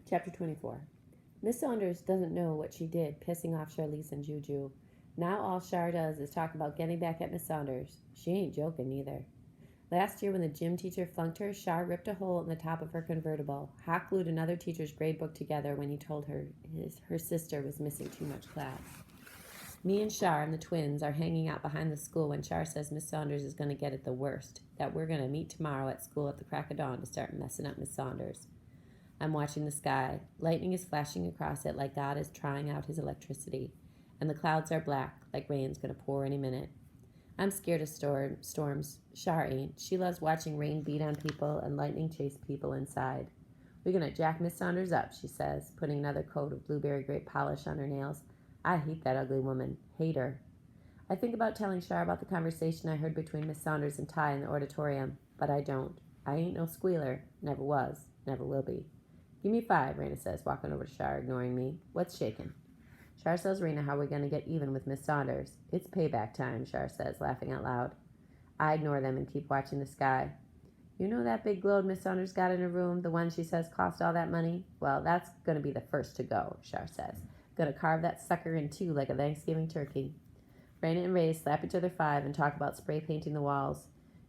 Chapter 24. Miss Saunders doesn't know what she did, pissing off Charlize and Juju. Now all Char does is talk about getting back at Miss Saunders. She ain't joking either. Last year when the gym teacher flunked her, Char ripped a hole in the top of her convertible. Hawk glued another teacher's grade book together when he told her her sister was missing too much class. Me and Char and the twins are hanging out behind the school when Char says Miss Saunders is going to get it the worst, that we're going to meet tomorrow at school at the crack of dawn to start messing up Miss Saunders. I'm watching the sky. Lightning is flashing across it like God is trying out his electricity, and the clouds are black, like rain's going to pour any minute. I'm scared of storms. Char ain't. She loves watching rain beat on people and lightning chase people inside. We're going to jack Miss Saunders up, she says, putting another coat of blueberry grape polish on her nails. I hate that ugly woman. Hate her. I think about telling Char about the conversation I heard between Miss Saunders and Ty in the auditorium, but I don't. I ain't no squealer. Never was. Never will be. Give me 5, Raina says, walking over to Char, ignoring me. What's shaking? Char tells Raina how we're going to get even with Miss Saunders. It's payback time, Char says, laughing out loud. I ignore them and keep watching the sky. You know that big globe Miss Saunders got in her room, the one she says cost all that money? Well, that's going to be the first to go, Char says. Gonna carve that sucker in two like a Thanksgiving turkey. Raina and Ray slap each other 5 and talk about spray painting the walls.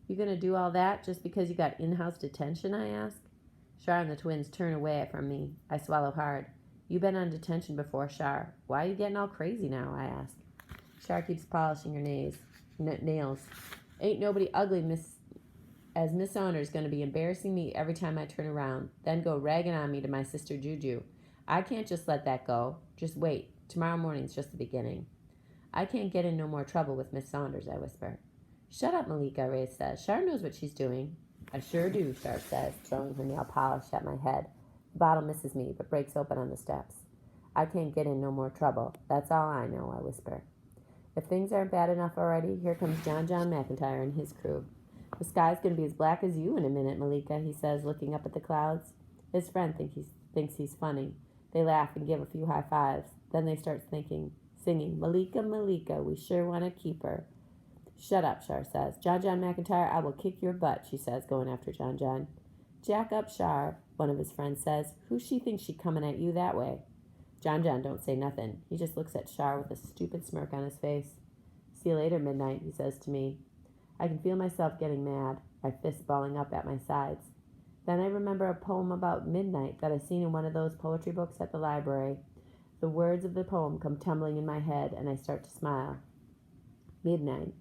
You gonna do all that just because you got in-house detention, I ask? Char and the twins turn away from me. I swallow hard. You been on detention before, Char. Why are you getting all crazy now, I ask. Char keeps polishing her nails. Ain't nobody ugly as Miss Saunders gonna be embarrassing me every time I turn around, then go ragging on me to my sister Juju. I can't just let that go. Just wait. Tomorrow morning's just the beginning. I can't get in no more trouble with Miss Saunders, I whisper. Shut up, Malika, Ray says. Char knows what she's doing. I sure do, Char says, throwing her nail polish at my head. The bottle misses me, but breaks open on the steps. I can't get in no more trouble. That's all I know, I whisper. If things aren't bad enough already, here comes John McIntyre and his crew. The sky's going to be as black as you in a minute, Malika, he says, looking up at the clouds. His friend thinks he's funny. They laugh and give a few high fives. Then they start singing, Malika, Malika, we sure want to keep her. Shut up, Char says. John McIntyre, I will kick your butt, she says, going after John. Jack up, Char, one of his friends says. Who she thinks she coming at you that way? John don't say nothing. He just looks at Char with a stupid smirk on his face. See you later, Midnight, he says to me. I can feel myself getting mad, my fists balling up at my sides. Then I remember a poem about midnight that I seen in one of those poetry books at the library. The words of the poem come tumbling in my head, and I start to smile. Midnight.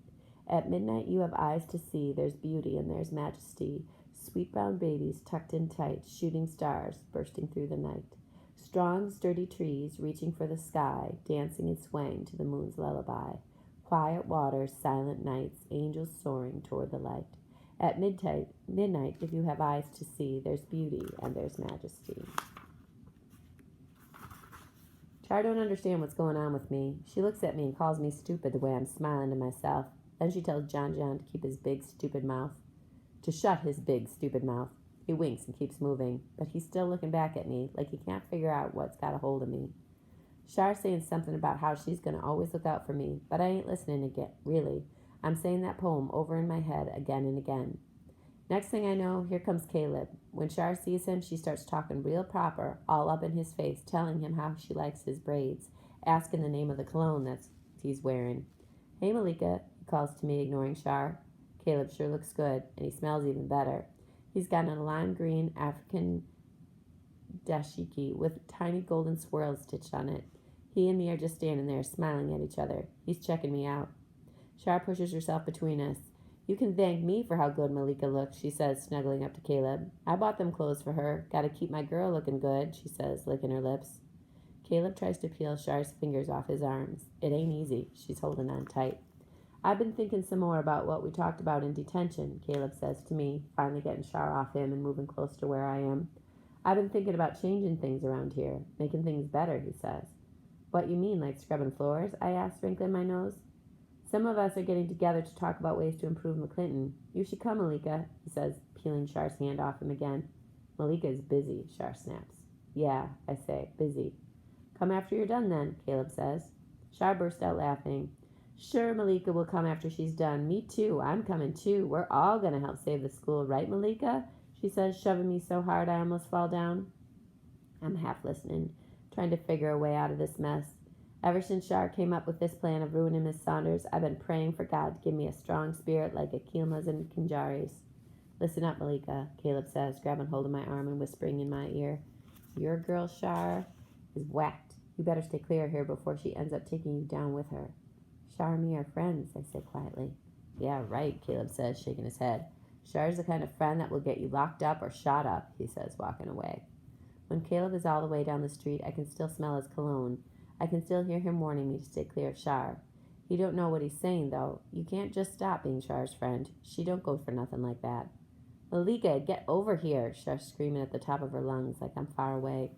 At midnight you have eyes to see, there's beauty and there's majesty. Sweet brown babies tucked in tight, shooting stars bursting through the night. Strong, sturdy trees reaching for the sky, dancing and swaying to the moon's lullaby. Quiet waters, silent nights, angels soaring toward the light. At midnight, if you have eyes to see, there's beauty and there's majesty. Char don't understand what's going on with me. She looks at me and calls me stupid the way I'm smiling to myself. Then she tells John to keep his big, stupid mouth. To shut his big, stupid mouth. He winks and keeps moving, but he's still looking back at me like he can't figure out what's got a hold of me. Char's saying something about how she's going to always look out for me, but I ain't listening again, really. I'm saying that poem over in my head again and again. Next thing I know, here comes Caleb. When Char sees him, she starts talking real proper, all up in his face, telling him how she likes his braids, asking the name of the cologne that he's wearing. Hey, Malika, he calls to me, ignoring Char. Caleb sure looks good, and he smells even better. He's got a lime green African dashiki with tiny golden swirls stitched on it. He and me are just standing there, smiling at each other. He's checking me out. Char pushes herself between us. You can thank me for how good Malika looks, she says, snuggling up to Caleb. I bought them clothes for her. Gotta keep my girl looking good, she says, licking her lips. Caleb tries to peel Char's fingers off his arms. It ain't easy. She's holding on tight. I've been thinking some more about what we talked about in detention, Caleb says to me, finally getting Char off him and moving close to where I am. I've been thinking about changing things around here, making things better, he says. What you mean, like scrubbing floors? I asked, wrinkling my nose. Some of us are getting together to talk about ways to improve McClinton. You should come, Malika, he says, peeling Char's hand off him again. Malika is busy, Char snaps. Yeah, I say, busy. Come after you're done then, Caleb says. Char burst out laughing. Sure, Malika will come after she's done. Me too. I'm coming too. We're all going to help save the school, right, Malika? She says, shoving me so hard I almost fall down. I'm half listening, trying to figure a way out of this mess. Ever since Shar came up with this plan of ruining Miss Saunders, I've been praying for God to give me a strong spirit like Akilma's and Kinjari's. Listen up, Malika, Caleb says, grabbing hold of my arm and whispering in my ear. Your girl, Shar, is whacked. You better stay clear of here before she ends up taking you down with her. Shar and me are friends, I say quietly. Yeah, right, Caleb says, shaking his head. Shar's the kind of friend that will get you locked up or shot up, he says, walking away. When Caleb is all the way down the street, I can still smell his cologne. I can still hear him warning me to stay clear of Shar. He don't know what he's saying, though. You can't just stop being Shar's friend. She don't go for nothing like that. Malika, get over here, Shar's screaming at the top of her lungs like I'm far away.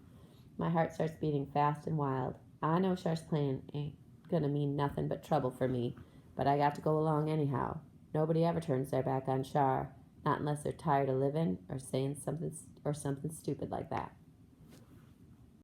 My heart starts beating fast and wild. I know Shar's plan ain't gonna mean nothing but trouble for me, but I got to go along anyhow. Nobody ever turns their back on Shar, not unless they're tired of living or saying something stupid like that.